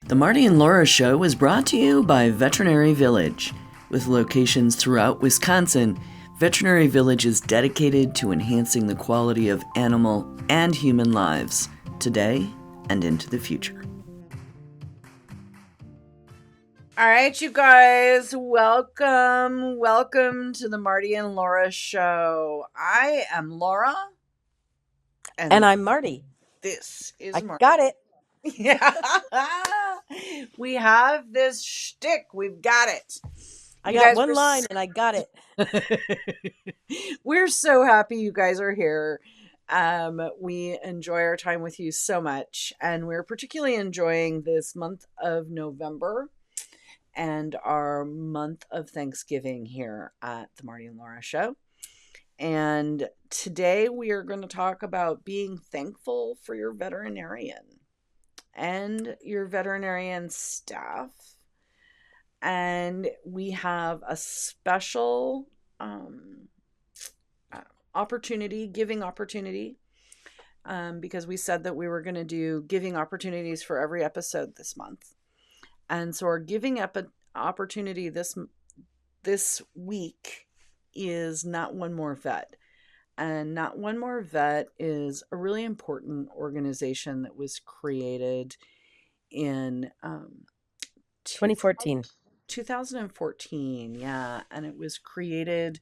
The Marty and Laura Show is brought to you by Veterinary Village. With locations throughout Wisconsin, Veterinary Village is dedicated to enhancing the quality of animal and human lives today and into the future. All right, you guys, welcome to the Marty and Laura Show. I am Laura. And I'm Marty. This is I Marty. got it. Yeah. We have this shtick. We've got it. I got one line and I got it. We're so happy you guys are here. We enjoy our time with you so much, and we're particularly enjoying this month of November and our month of Thanksgiving here at the Marty and Laura Show. And today we are going to talk about being thankful for your veterinarian and your veterinarian staff. And we have a special giving opportunity, because we said that we were going to do giving opportunities for every episode this month. And so our giving opportunity this week is Not One More Vet. And Not One More Vet is a really important organization that was created in 2014. 2014, yeah. And it was created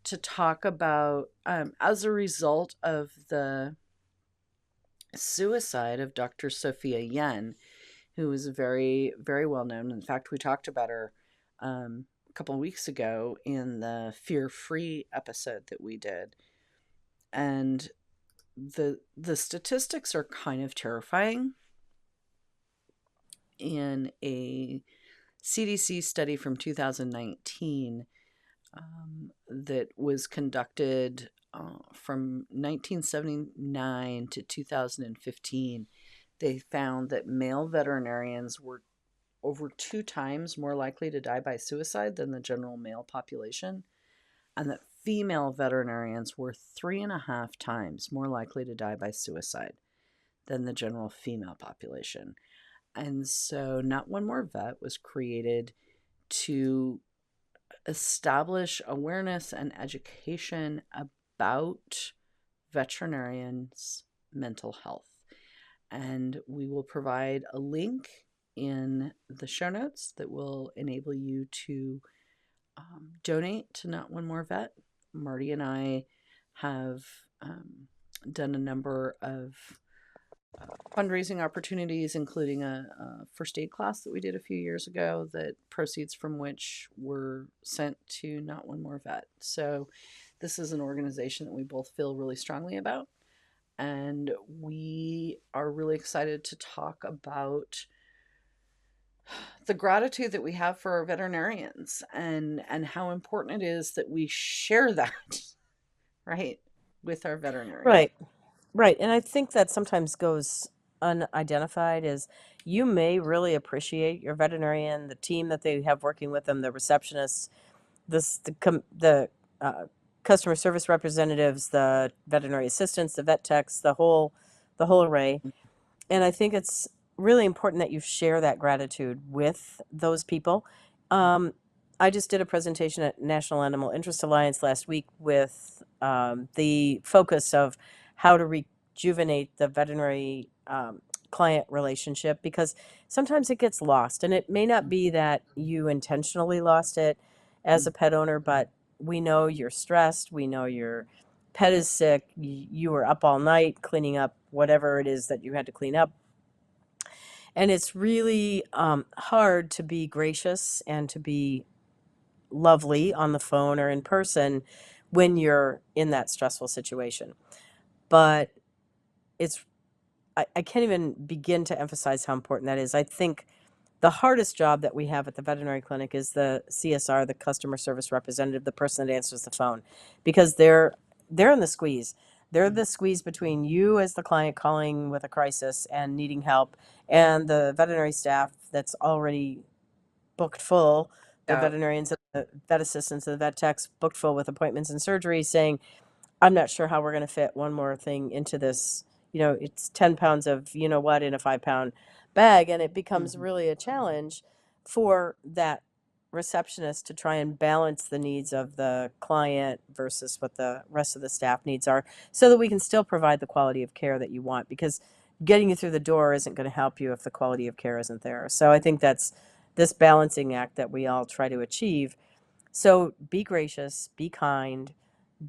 to talk about, as a result of the suicide of Dr. Sophia Yen, who was very, very well known. In fact, we talked about her a couple of weeks ago in the Fear Free episode that we did. And the statistics are kind of terrifying. In a CDC study from 2019 that was conducted from 1979 to 2015, they found that male veterinarians were over 2 times more likely to die by suicide than the general male population, and that female veterinarians were 3.5 times more likely to die by suicide than the general female population. And so Not One More Vet was created to establish awareness and education about veterinarians' mental health. And we will provide a link in the show notes that will enable you to donate to Not One More Vet. Marty and I have done a number of fundraising opportunities, including a first aid class that we did a few years ago, that proceeds from which were sent to Not One More Vet. So this is an organization that we both feel really strongly about, and we are really excited to talk about the gratitude that we have for our veterinarians and how important it is that we share that, right, with our veterinarians. Right. And I think that sometimes goes unidentified is you may really appreciate your veterinarian, the team that they have working with them, the receptionists, the customer service representatives, the veterinary assistants, the vet techs, the whole array. And I think it's really important that you share that gratitude with those people. I just did a presentation at National Animal Interest Alliance last week with the focus of how to rejuvenate the veterinary client relationship, because sometimes it gets lost, and it may not be that you intentionally lost it as a pet owner, but we know you're stressed, we know your pet is sick, you were up all night cleaning up whatever it is that you had to clean up. And it's really hard to be gracious and to be lovely on the phone or in person when you're in that stressful situation. But I can't even begin to emphasize how important that is. I think the hardest job that we have at the veterinary clinic is the CSR, the customer service representative, the person that answers the phone, because they're in the squeeze. They're the squeeze between you as the client calling with a crisis and needing help and the veterinary staff that's already booked full, the veterinarians and the vet assistants and the vet techs booked full with appointments and surgery, saying, I'm not sure how we're going to fit one more thing into this it's 10 pounds of what in a 5 pound bag, and it becomes Mhm. really a challenge for that receptionist to try and balance the needs of the client versus what the rest of the staff needs are, so that we can still provide the quality of care that you want, because getting you through the door isn't going to help you if the quality of care isn't there. So I think that's this balancing act that we all try to achieve. So be gracious, be kind,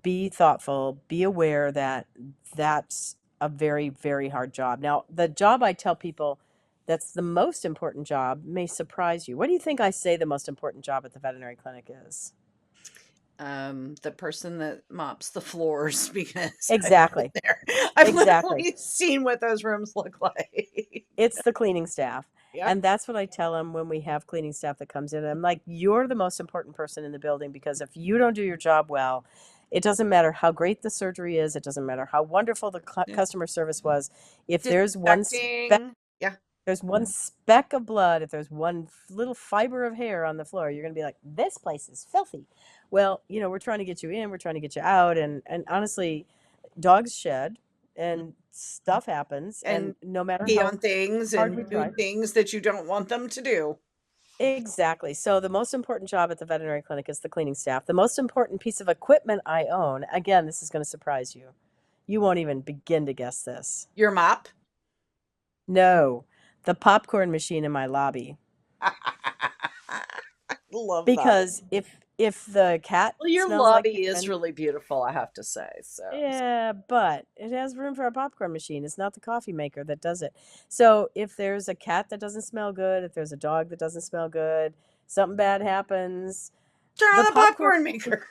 be thoughtful, be aware that that's a very, very hard job. Now, the job I tell people that's the most important job may surprise you. What do you think I say the most important job at the veterinary clinic is? The person that mops the floors because I've been Exactly. there. I've Exactly. literally seen what those rooms look like. It's the cleaning staff. Yep. And that's what I tell them when we have cleaning staff that comes in. I'm like, you're the most important person in the building, because if you don't do your job well, it doesn't matter how great the surgery is. It doesn't matter how wonderful the Yep. customer service was. If Disinfecting. Yeah. there's one speck of blood, if there's one little fiber of hair on the floor, you're going to be like, this place is filthy. Well, we're trying to get you in, we're trying to get you out. And honestly, dogs shed and stuff happens. And And no matter pee how on things hard and we do try. things that you don't want them to do. Exactly. So the most important job at the veterinary clinic is the cleaning staff. The most important piece of equipment I own, again, this is going to surprise you. You won't even begin to guess this. Your mop. No, the popcorn machine in my lobby. Love that. Because if the cat Well, your smells like lobby is urine, really beautiful, I have to say. So, yeah, but it has room for a popcorn machine. It's not the coffee maker that does it. So if there's a cat that doesn't smell good, if there's a dog that doesn't smell good, something bad happens, turn the on the popcorn, popcorn maker.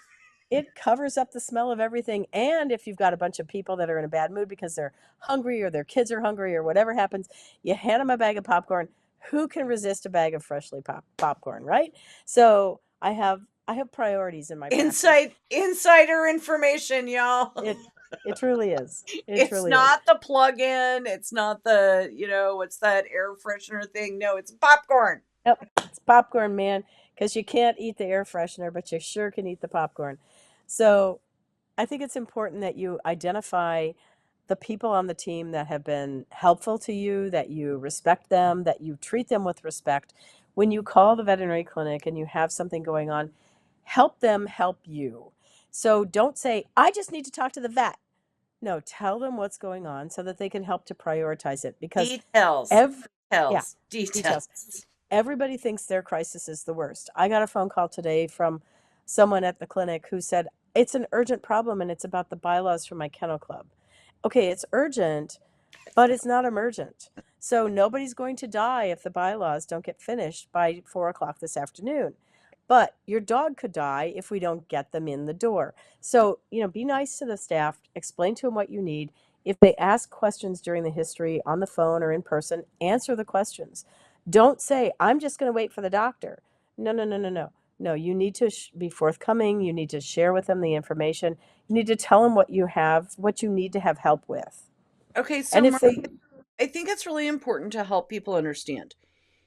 it covers up the smell of everything. And if you've got a bunch of people that are in a bad mood because they're hungry or their kids are hungry or whatever happens, you hand them a bag of popcorn. Who can resist a bag of freshly popcorn, right? So I have priorities in my practice. Insider information, y'all. It it truly is. It It's truly is. not the plug-in. It's not the, what's that air freshener thing? No, it's popcorn. Yep, it's popcorn, man, because you can't eat the air freshener, but you sure can eat the popcorn. So I think it's important that you identify the people on the team that have been helpful to you, that you respect them, that you treat them with respect. When you call the veterinary clinic and you have something going on, help them help you. So don't say, I just need to talk to the vet. No, tell them what's going on so that they can help to prioritize it, because Details. every, yeah, Details. details. Details. Everybody thinks their crisis is the worst. I got a phone call today from someone at the clinic who said, it's an urgent problem and it's about the bylaws for my kennel club. Okay, it's urgent, but it's not emergent. So nobody's going to die if the bylaws don't get finished by 4 o'clock this afternoon. But your dog could die if we don't get them in the door. So, be nice to the staff, explain to them what you need. If they ask questions during the history on the phone or in person, answer the questions. Don't say, I'm just going to wait for the doctor. No, no, no, no, no. No, you need to be forthcoming. You need to share with them the information. You need to tell them what you need to have help with. Okay, so And if Mark, they, I think it's really important to help people understand.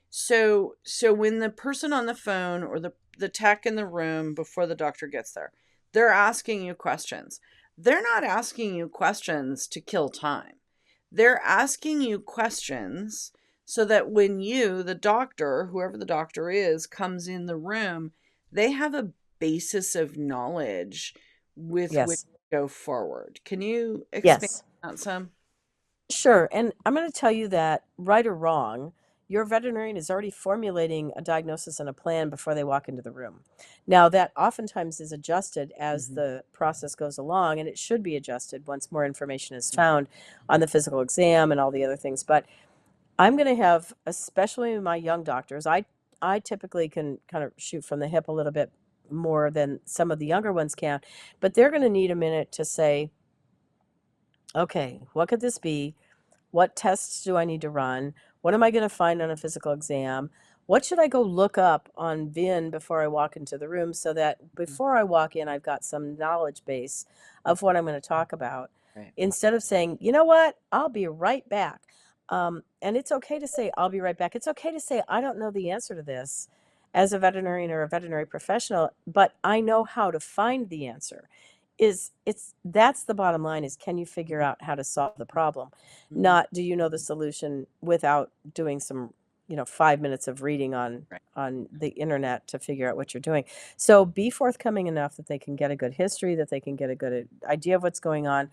So when the person on the phone or the tech in the room before the doctor gets there, they're asking you questions. They're not asking you questions to kill time. They're asking you questions so that when you, the doctor, whoever the doctor is, comes in the room, they have a basis of knowledge with which yes, to go forward. Can you expand yes. on that some? Sure. And I'm going to tell you that, right or wrong, your veterinarian is already formulating a diagnosis and a plan before they walk into the room. Now, that oftentimes is adjusted as Mhm. the process goes along, and it should be adjusted once more information is found on the physical exam and all the other things. But I'm going to have, especially my young doctors, I typically can kind of shoot from the hip a little bit more than some of the younger ones can, but they're going to need a minute to say, okay, what could this be? What tests do I need to run? What am I going to find on a physical exam? What should I go look up on VIN before I walk into the room, so that before I walk in, I've got some knowledge base of what I'm going to talk about? Right. Instead of saying, you know what, I'll be right back. And it's okay to say, I'll be right back. It's okay to say, I don't know the answer to this as a veterinarian or a veterinary professional, but I know how to find the answer. is it's that's the bottom line, is can you figure out how to solve the problem? Mhm. Not do you know the solution without doing some, 5 minutes of reading Right. on the internet to figure out what you're doing. So be forthcoming enough that they can get a good history, that they can get a good idea of what's going on.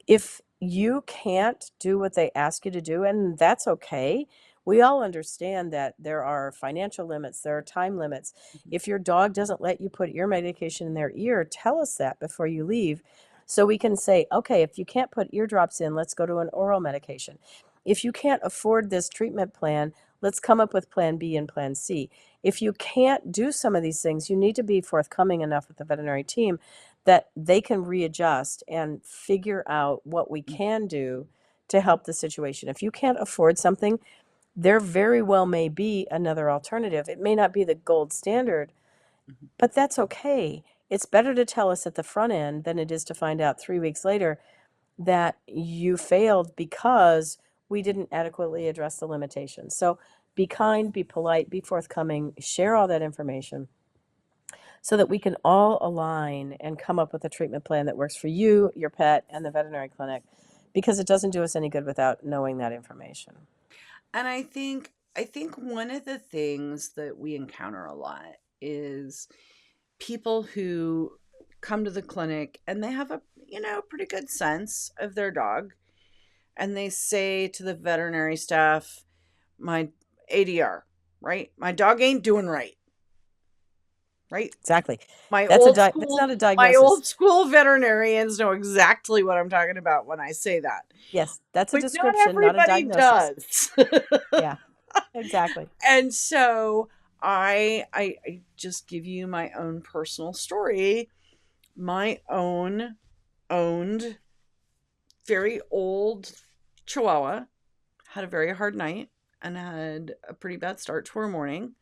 If you can't do what they ask you to do, and that's okay, we all understand that there are financial limits, there are time limits. Mhm. If your dog doesn't let you put ear medication in their ear, tell us that before you leave so we can say, okay, if you can't put eardrops in, let's go to an oral medication. If you can't afford this treatment plan, let's come up with plan B and plan C. If you can't do some of these things, you need to be forthcoming enough with the veterinary team that they can readjust and figure out what we Mhm. can do to help the situation. If you can't afford something, there very well may be another alternative. It may not be the gold standard, Mhm. but that's okay. It's better to tell us at the front end than it is to find out 3 weeks later that you failed because we didn't adequately address the limitations. So be kind, be polite, be forthcoming, share all that information so that we can all align and come up with a treatment plan that works for you, your pet, and the veterinary clinic, because it doesn't do us any good without knowing that information. And I think one of the things that we encounter a lot is people who come to the clinic and they have a, pretty good sense of their dog, and they say to the veterinary staff, my ADR, right? My dog ain't doing right, right? Exactly. My That's a old that's school not a my diagnosis. old school veterinarians know exactly what I'm talking about when I say that. Yes, that's a But not description, not a everybody diagnosis. does. Yeah, exactly. And so I just give you my own personal story. My own owned very old Chihuahua had a very hard night and had a pretty bad start to her morning.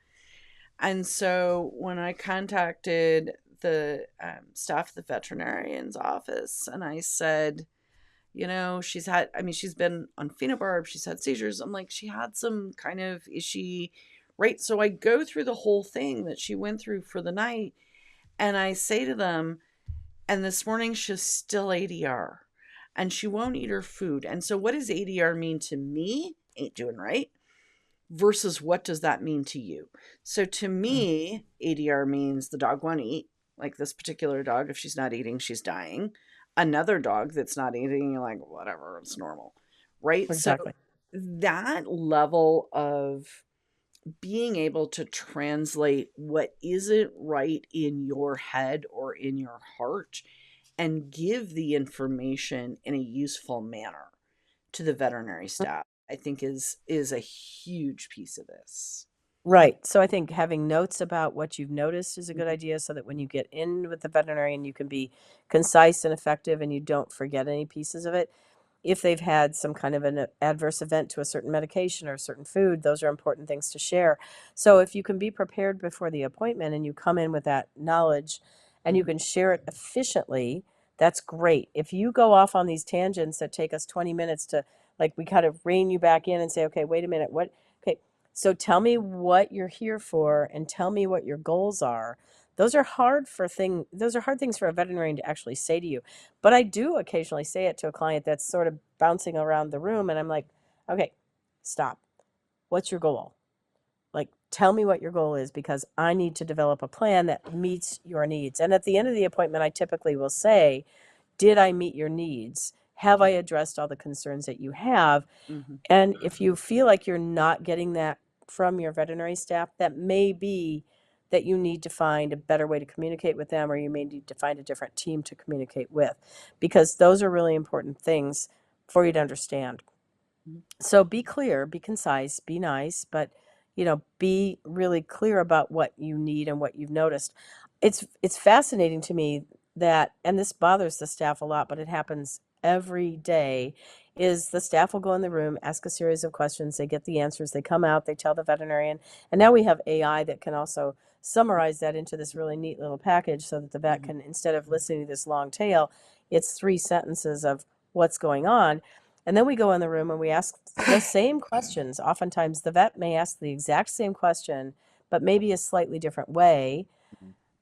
And so when I contacted the staff at the veterinarian's office and I said, she's been on phenobarb, she's had seizures. I'm like, she had some kind of issue, right? So I go through the whole thing that she went through for the night and I say to them, and this morning she's still ADR and she won't eat her food. And so what does ADR mean to me? Ain't doing right. Versus what does that mean to you? So to Mm, me, ADR means the dog won't eat. Like this particular dog, if she's not eating, she's dying. Another dog that's not eating, you're like, whatever, it's normal. Right? So exactly. that level of being able to translate what isn't right in your head or in your heart and give the information in a useful manner to the veterinary staff, I think is a huge piece of this. Right. So I think having notes about what you've noticed is a good Mhm. idea so that when you get in with the veterinarian, you can be concise and effective and you don't forget any pieces of it. If they've had some kind of an adverse event to a certain medication or a certain food, those are important things to share. So if you can be prepared before the appointment and you come in with that knowledge and you Mhm. can share it efficiently, that's great. If you go off on these tangents that take us 20 minutes to, like, we kind of rein you back in and say, okay, wait a minute, what? Okay, so tell me what you're here for and tell me what your goals are. Those are hard things for a veterinarian to actually say to you. But I do occasionally say it to a client that's sort of bouncing around the room and I'm like, "Okay, stop. What's your goal? Like tell me what your goal is because I need to develop a plan that meets your needs." And at the end of the appointment, I typically will say, "Did I meet your needs? Have I addressed all the concerns that you have?" Mhm. And if you feel like you're not getting that from your veterinary staff, that may be that you need to find a better way to communicate with them, or you may need to find a different team to communicate with, because those are really important things for you to understand. Mhm. So be clear, be concise, be nice, but be really clear about what you need and what you've noticed. It's fascinating to me that, and this bothers the staff a lot, but it happens every day, is the staff will go in the room, ask a series of questions, they get the answers, they come out, they tell the veterinarian, and now we have AI that can also summarize that into this really neat little package so that the vet Mhm. can, instead of listening to this long tale, it's 3 sentences of what's going on. And then we go in the room and we ask the same questions. Oftentimes, the vet may ask the exact same question, but maybe a slightly different way.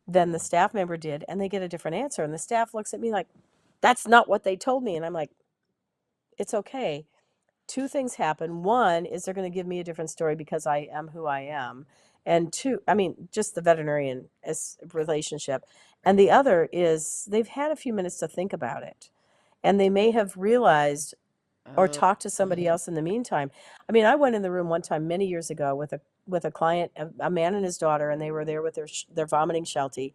than the staff member did, and they get a different answer. And the staff looks at me like, that's not what they told me. And I'm like, it's okay. Two things happen. One is they're going to give me a different story because I am who I am. And two, I mean, just the veterinarian as relationship. And Right. the other is they've had a few minutes to think about it. And they may have realized or Oh. talked to somebody else in the meantime. I mean, I went in the room one time many years ago with a client, a man and his daughter, and they were there with their vomiting Sheltie.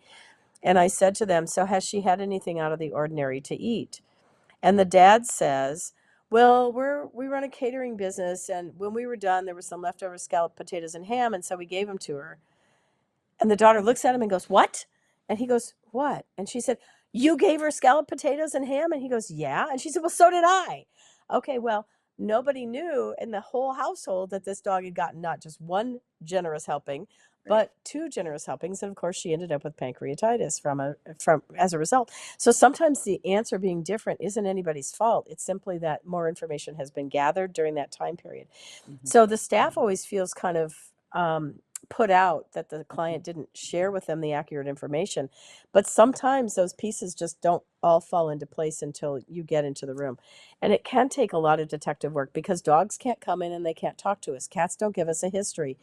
And I said to them, "So has she had anything out of the ordinary to eat?" And the dad says, "Well, we run a catering business, and when we were done, there was some leftover scalloped potatoes and ham, and so we gave them to her." And the daughter looks at him and goes, "What?" And he goes, "What?" And she said, "You gave her scalloped potatoes and ham?" And he goes, "Yeah." And she said, "Well, so did I." Okay, well, nobody knew in the whole household that this dog had gotten not just one generous helping, Right. but two generous helpings. And of course, she ended up with pancreatitis from as a result. So sometimes the answer being different isn't anybody's fault. It's simply that more information has been gathered during that time period. Mhm. So the staff always feels kind of put out that the client didn't share with them the accurate information. But sometimes those pieces just don't all fall into place until you get into the room. And it can take a lot of detective work because dogs can't come in and they can't talk to us. Cats don't give us a history.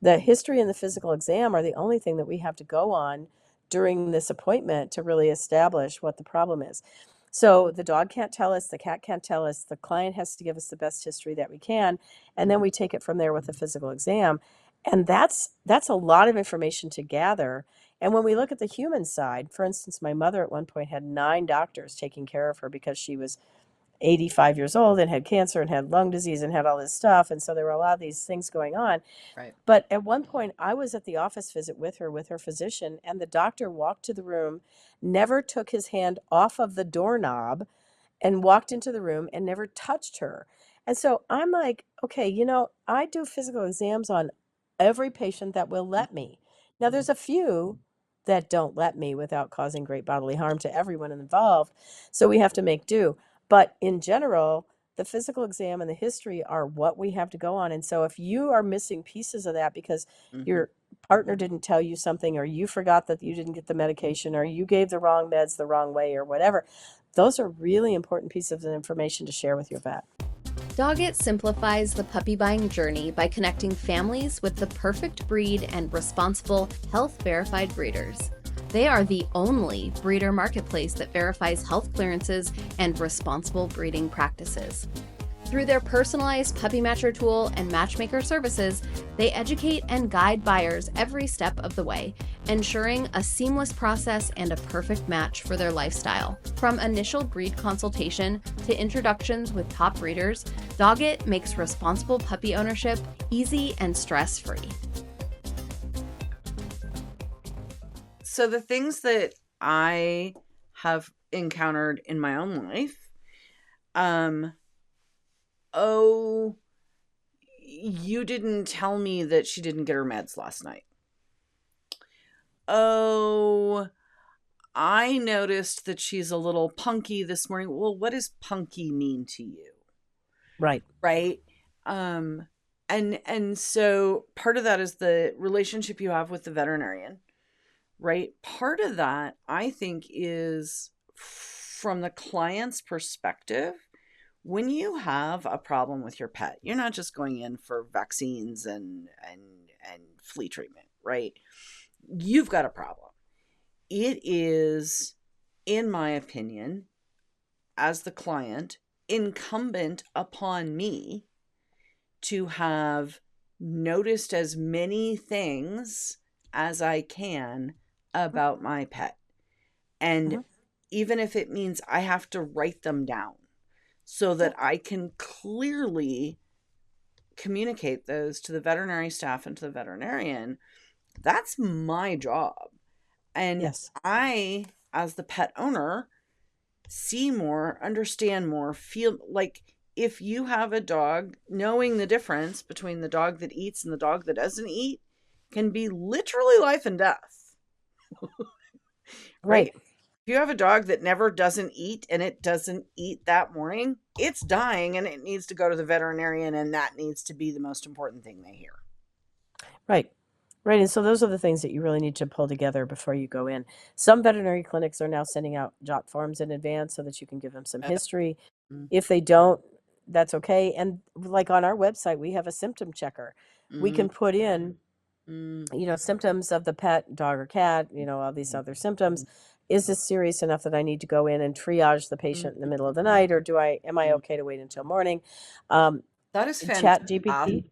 The history and the physical exam are the only thing that we have to go on during this appointment to really establish what the problem is. So the dog can't tell us, the cat can't tell us, the client has to give us the best history that we can, and then we take it from there with a physical exam. And that's a lot of information to gather. And when we look at the human side, for instance, my mother at one point had 9 doctors taking care of her because she was 85 years old and had cancer and had lung disease and had all this stuff. And so there were a lot of these things going on. Right. But at one point, I was at the office visit with her physician, and the doctor walked to the room, never took his hand off of the doorknob, and walked into the room and never touched her. And so I'm like, okay, I do physical exams on every patient that will let me. Now, there's a few that don't let me without causing great bodily harm to everyone involved. So we have to make do. But in general, the physical exam and the history are what we have to go on. And so if you are missing pieces of that because Mhm. your partner didn't tell you something, or you forgot that you didn't get the medication, or you gave the wrong meds the wrong way, or whatever, those are really important pieces of information to share with your vet. Doggett simplifies the puppy buying journey by connecting families with the perfect breed and responsible, health-verified breeders. They are the only breeder marketplace that verifies health clearances and responsible breeding practices. Through their personalized puppy matcher tool and matchmaker services, they educate and guide buyers every step of the way, ensuring a seamless process and a perfect match for their lifestyle. From initial breed consultation to introductions with top breeders, Doggett makes responsible puppy ownership easy and stress-free. So the things that I have encountered in my own life, oh, you didn't tell me that she didn't get her meds last night. Oh, I noticed that she's a little punky this morning. Well, what does punky mean to you? Right. Right? And so part of that is the relationship you have with the veterinarian, right? Part of that, I think, is from the client's perspective. When you have a problem with your pet, you're not just going in for vaccines and flea treatment, right? You've got a problem. It is, in my opinion, as the client, incumbent upon me to have noticed as many things as I can about my pet. And Mm-hmm. even if it means I have to write them down so Yeah. that I can clearly communicate those to the veterinary staff and to the veterinarian, that's my job. And Yes. I, as the pet owner, see more, understand more, feel like if you have a dog, knowing the difference between the dog that eats and the dog that doesn't eat can be literally life and death, right? Right. If you have a dog that never doesn't eat and it doesn't eat that morning, it's dying and it needs to go to the veterinarian, and that needs to be the most important thing they hear. Right. Right. And so those are the things that you really need to pull together before you go in. Some veterinary clinics are now sending out jot forms in advance so that you can give them some Uh, history. mm, If they don't, that's okay. And like on our website, we have a symptom checker. We mm, can put in, mm, symptoms of the pet, dog or cat, all these mm, other symptoms. mm, Is this serious enough that I need to go in and triage the mm, patient in the mm, middle of the mm, night, or am I mm. okay to wait until morning? Um, That is Chat fantastic. GPT.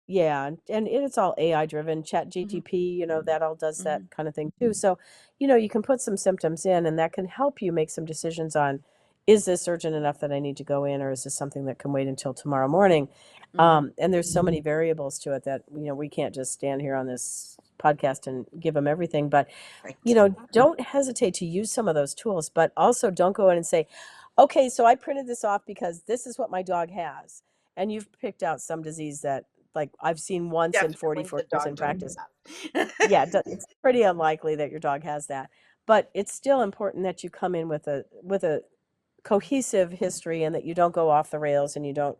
Yeah, and it's all AI driven. Chat Mhm, GTP, that all does that mhm, kind of thing too. So, you can put some symptoms in, and that can help you make some decisions on, is this urgent enough that I need to go in, or is this something that can wait until tomorrow morning? mhm. And there's so many variables to it that, we can't just stand here on this podcast and give them everything. But, Right. don't hesitate to use some of those tools, but also don't go in and say, okay, so I printed this off because this is what my dog has. And you've picked out some disease that, like, I've seen once in Definitely 44 the years dog in don't practice. have. Yeah, it's pretty unlikely that your dog has that. But it's still important that you come in with a cohesive history, and that you don't go off the rails, and you don't,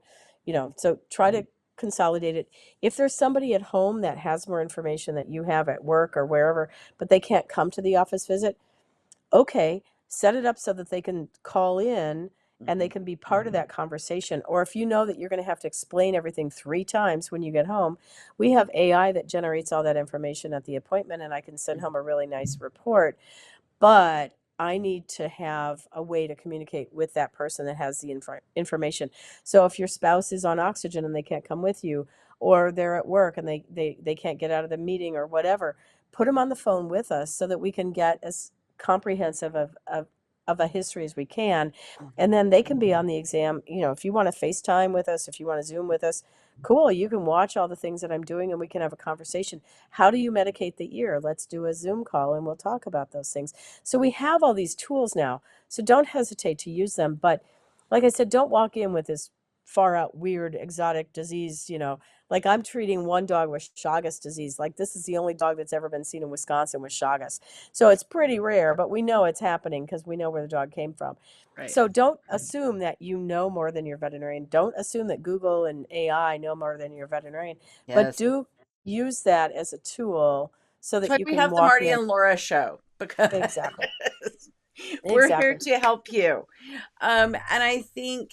so try to consolidate it. If there's somebody at home that has more information that you have at work or wherever, but they can't come to the office visit, okay, set it up so that they can call in and they Mhm, can be part of that conversation. Or if you know that you're going to have to explain everything 3 times when you get home, we have AI that generates all that information at the appointment, and I can send mhm, home a really nice report. But I need to have a way to communicate with that person that has the information. So if your spouse is on oxygen and they can't come with you, or they're at work and they can't get out of the meeting or whatever, put them on the phone with us so that we can get as comprehensive of a history as we can. mhm, And then they can be on the exam. If you want to FaceTime with us, if you want to Zoom with us, cool. You can watch all the things that I'm doing and we can have a conversation. How do you medicate the ear? Let's do a Zoom call and we'll talk about those things. So we have all these tools now. So don't hesitate to use them. But like I said, don't walk in with this far out weird exotic disease. Like I'm treating one dog with Chagas disease. Like this is the only dog that's ever been seen in Wisconsin with Chagas. So it's pretty rare, but we know it's happening because we know where the dog came from. right. So don't assume that you know more than your veterinarian. Don't assume that Google and AI know more than your veterinarian, but Yes. do use that as a tool so That's that why you we can have the walk Marty in. and Laura show, because Exactly. we're here Exactly. to help you. And I think,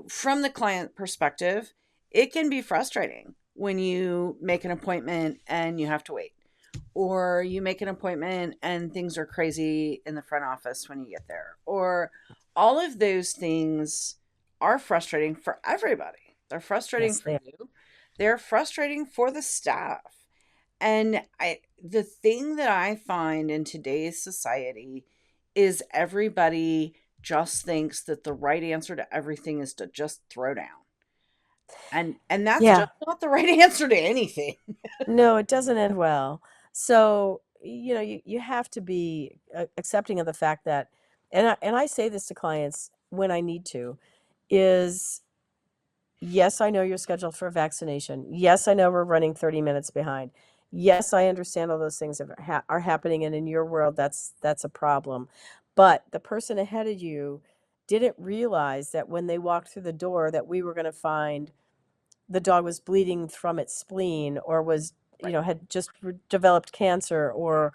from the client perspective, it can be frustrating when you make an appointment and you have to wait, or you make an appointment and things are crazy in the front office when you get there, or all of those things are frustrating for everybody. They're frustrating Yes, for they are. you, they're frustrating for the staff. And the thing that I find in today's society is everybody just thinks that the right answer to everything is to just throw down. And that's Yeah. just not the right answer to anything. No, it doesn't end well. So, you have to be accepting of the fact that, and I say this to clients when I need to, is yes, I know you're scheduled for a vaccination. Yes, I know we're running 30 minutes behind. Yes, I understand all those things are happening, and in your world, that's a problem. But the person ahead of you didn't realize that when they walked through the door, that we were going to find the dog was bleeding from its spleen, or was, Right. had just developed cancer, or,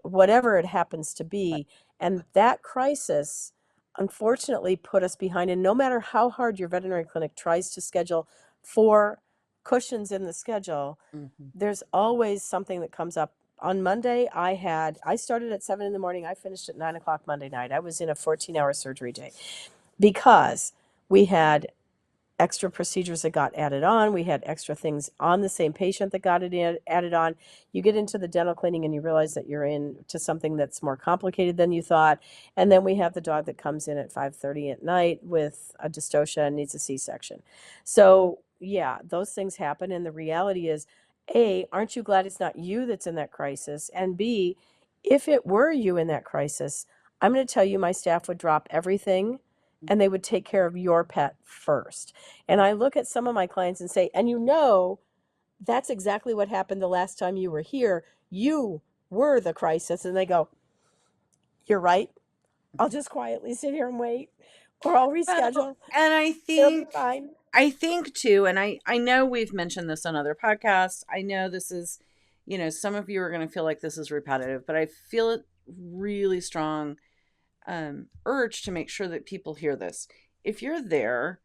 whatever it happens to be. And that crisis unfortunately put us behind. And no matter how hard your veterinary clinic tries to schedule 4 cushions in the schedule, Mhm. there's always something that comes up. On Monday, I started at 7 in the morning. I finished at 9 o'clock Monday night. I was in a 14-hour surgery day because we had extra procedures that got added on. We had extra things on the same patient that got added on. You get into the dental cleaning and you realize that you're into something that's more complicated than you thought. And then we have the dog that comes in at 5:30 at night with a dystocia and needs a C-section. So yeah, those things happen. And the reality is, A, aren't you glad it's not you that's in that crisis? And B, if it were you in that crisis, I'm going to tell you, my staff would drop everything and they would take care of your pet first. And I look at some of my clients and say, and that's exactly what happened the last time you were here. You were the crisis. And they go, you're right. I'll just quietly sit here and wait, or I'll Well, reschedule. and I It'll be think fine. I think too, and I know we've mentioned this on other podcasts. I know this is, some of you are going to feel like this is repetitive, but I feel it really strong urge to make sure that people hear this. If you're there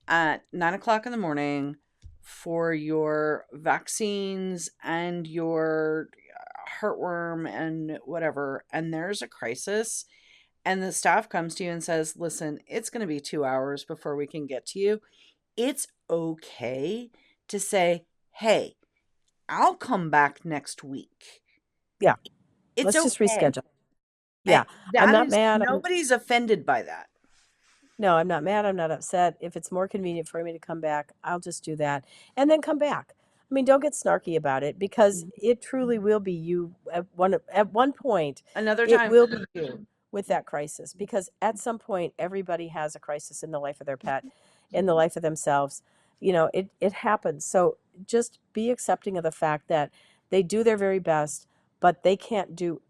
at 9 o'clock in the morning for your vaccines and your heartworm and whatever, and there's a crisis, and the staff comes to you and says, listen, it's going to be 2 hours before we can get to you, it's okay to say, hey, I'll come back next week. Yeah. It's Let's just okay. reschedule. And Yeah. I'm that not is, mad. nobody's offended by that. No, I'm not mad. I'm not upset. If it's more convenient for me to come back, I'll just do that and then come back. I mean, don't get snarky about it because Mhm. it truly will be you at one point. Another It time. will be you with that crisis because at some point everybody has a crisis in the life of their pet, in the life of themselves. It happens. So just be accepting of the fact that they do their very best, but they can't do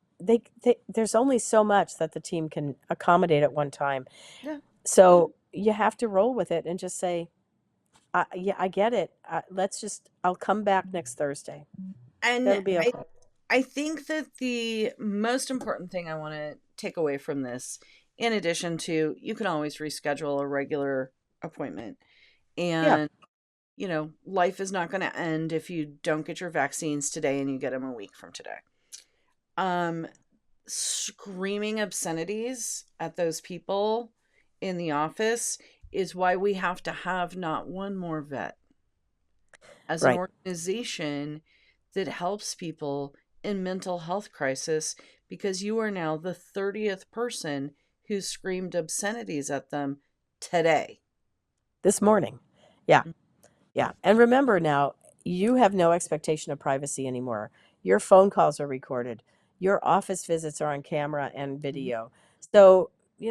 there's only so much that the team can accommodate at one time. Yeah. So you have to roll with it and just say, yeah, I get it. I'll come back next Thursday. And That'll be okay. I think that the most important thing I want to take away from this, in addition to you can always reschedule a regular appointment, Yeah. and life is not going to end if you don't get your vaccines today and you get them a week from today. Um, Screaming obscenities at those people in the office is why we have to have not one more vet as an Right. organization that helps people in mental health crisis, because you are now the 30th person who screamed obscenities at them today. This morning. Yeah. Yeah. And remember now, you have no expectation of privacy anymore. Your phone calls are recorded. Your office visits are on camera and Mhm. video. So,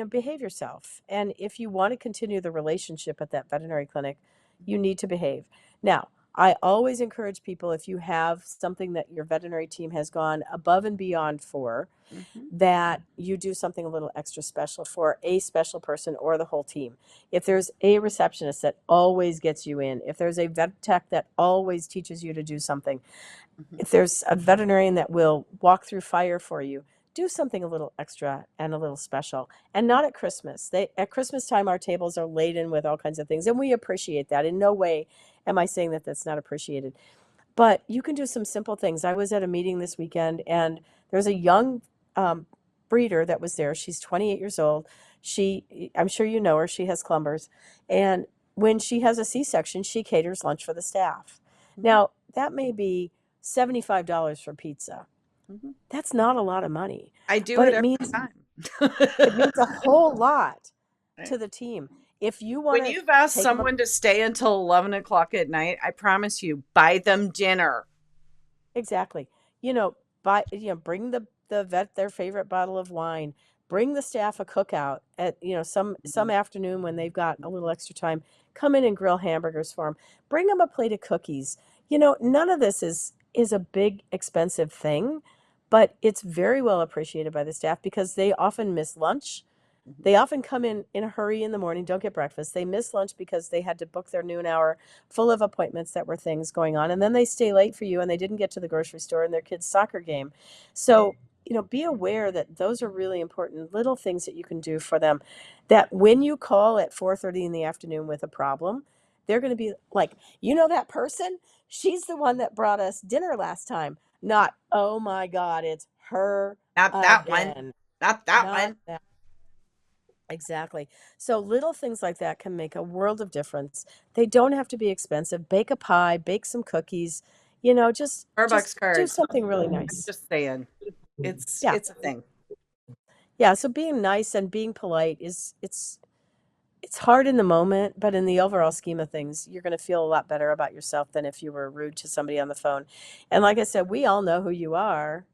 behave yourself. And if you want to continue the relationship at that veterinary clinic, you need to behave. Now, I always encourage people, if you have something that your veterinary team has gone above and beyond for, Mhm. that you do something a little extra special for a special person or the whole team. If there's a receptionist that always gets you in, if there's a vet tech that always teaches you to do something, Mhm. if there's a veterinarian that will walk through fire for you, do something a little extra and a little special. And not at Christmas. At Christmas time, our tables are laden with all kinds of things, and we appreciate that. In no way am I saying that that's not appreciated. But you can do some simple things. I was at a meeting this weekend, and there's a young um, breeder that was there. She's 28 years old. I'm sure you know her. She has clumbers, and when she has a C-section, she caters lunch for the staff. Mhm. Now that may be $75 for pizza. Mhm. That's not a lot of money, I do but it it every means time. it means a whole lot Right. to the team. If you want When to you've asked take them. someone to stay until 11 o'clock at night, I promise you, buy them dinner. Exactly. Bring the vet their favorite bottle of wine. Bring the staff a cookout at some Mhm. afternoon when they've got a little extra time. Come in and grill hamburgers for them. Bring them a plate of cookies. None of this is a big expensive thing, but it's very well appreciated by the staff because they often miss lunch. Mhm. They often come in a hurry in the morning, don't get breakfast. They miss lunch because they had to book their noon hour full of appointments that were things going on. And then they stay late for you and they didn't get to the grocery store and their kid's soccer game. So, be aware that those are really important little things that you can do for them. That when you call at 4:30 in the afternoon with a problem, they're going to be like, that person? She's the one that brought us dinner last time. Not, oh my God, it's her Not that one. again. Not that Not one. that. Exactly. So little things like that can make a world of difference. They don't have to be expensive. Bake a pie, bake some cookies, just Starbucks do card. something really I'm nice. just saying. It's Yeah. it's a thing. Yeah, so being nice and being polite it's hard in the moment, but in the overall scheme of things, you're going to feel a lot better about yourself than if you were rude to somebody on the phone. And like I said, we all know who you are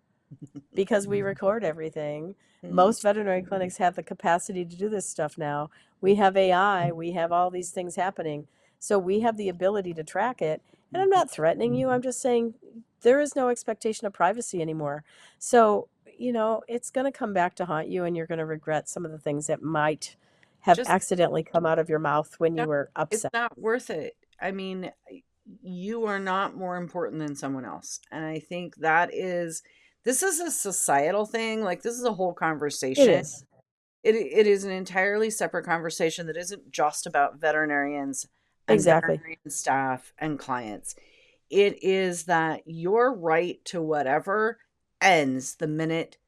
because we record everything. Mhm. Most veterinary clinics have the capacity to do this stuff now. We have AI, we have all these things happening. So we have the ability to track it. And I'm Mhm. not threatening you. I'm just saying there is no expectation of privacy anymore. So, it's going to come back to haunt you and you're going to regret some of the things that might have Just accidentally come out of your mouth when no, you were it's upset. not worth it. I mean, you are not more important than someone else. And I think this is a societal thing. Like, this is a whole It conversation. is. It is an entirely separate conversation that isn't just about veterinarians and Exactly. veterinarian staff and clients. It is that your right to whatever ends the minute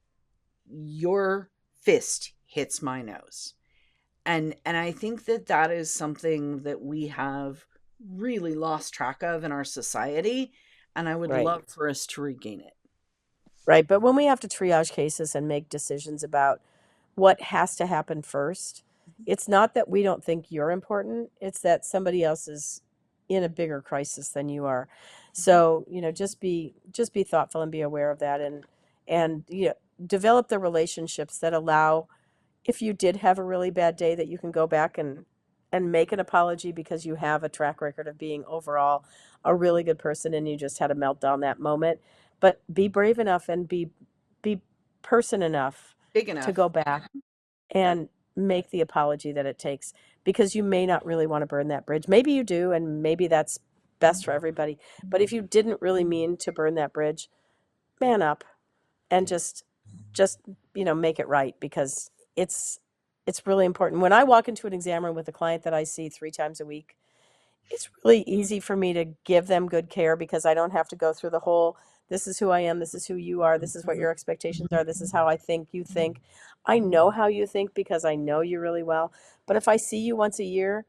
your fist hits my nose. And I think that that is something that we have really lost track of in our society, and I would Right. love for us to regain it. Right. But when we have to triage cases and make decisions about what has to happen first, it's not that we don't think you're important, it's that somebody else is in a bigger crisis than you are. So, just be thoughtful and be aware of that, and develop the relationships that allow, if you did have a really bad day, that you can go back and make an apology because you have a track record of being overall a really good person and you just had a meltdown that moment. But be brave enough and be person enough Big to enough. go back Yep. and make the apology that it takes, because you may not really want to burn that bridge. Maybe you do, and maybe that's best for everybody. But if you didn't really mean to burn that bridge, man up and just make it right, because it's it's really important. When I walk into an exam room with a client that I see 3 times a week, it's really easy for me to give them good care because I don't have to go through the whole, this is who I am, this is who you are, this is what your expectations are, this is how I think you think. I know how you think because I know you really well. But if I see you once a year,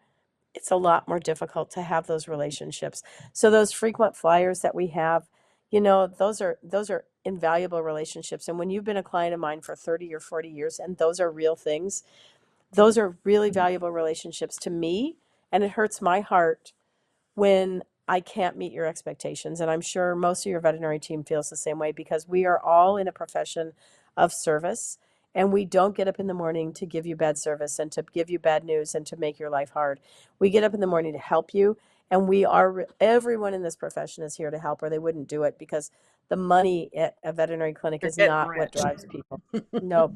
it's a lot more difficult to have those relationships. So those frequent flyers that we have, those are invaluable relationships. And when you've been a client of mine for 30 or 40 years and those are real things, those are really valuable relationships to me. And it hurts my heart when I can't meet your expectations. And I'm sure most of your veterinary team feels the same way, because we are all in a profession of service, and we don't get up in the morning to give you bad service and to give you bad news and to make your life hard. We get up in the morning to help you, and everyone in this profession is here to help, or they wouldn't do it, because the money at a veterinary clinic You're is getting not what rich. drives people. No,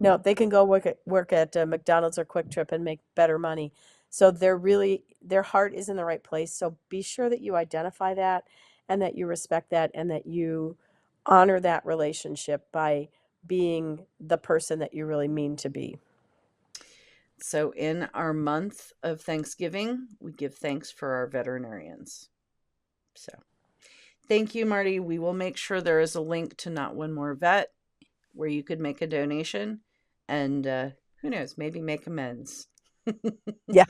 no, they can go work at McDonald's or Quick Trip and make better money. So their heart is in the right place. So be sure that you identify that and that you respect that and that you honor that relationship by being the person that you really mean to be. So, in our month of Thanksgiving, we give thanks for our veterinarians. So, thank you, Marty. We will make sure there is a link to Not One More Vet where you could make a donation and who knows, maybe make amends. Yeah,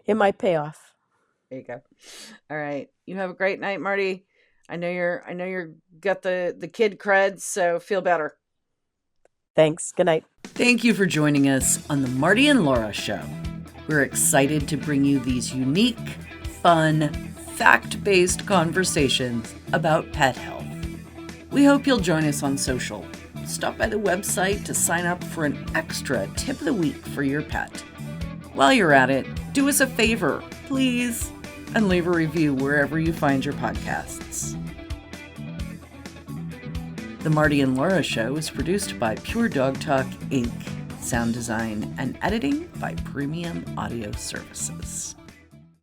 it might pay off. There you go. All right. You have a great night, Marty. I know you're got the kid creds, so feel better. Thanks. Good night. Thank you for joining us on the Marty and Laura Show. We're excited to bring you these unique, fun, fact-based conversations about pet health. We hope you'll join us on social. Stop by the website to sign up for an extra tip of the week for your pet. While you're at it, do us a favor, please, and leave a review wherever you find your podcasts. The Marty and Laura Show is produced by Pure Dog Talk, Inc., sound design and editing by Premium Audio Services.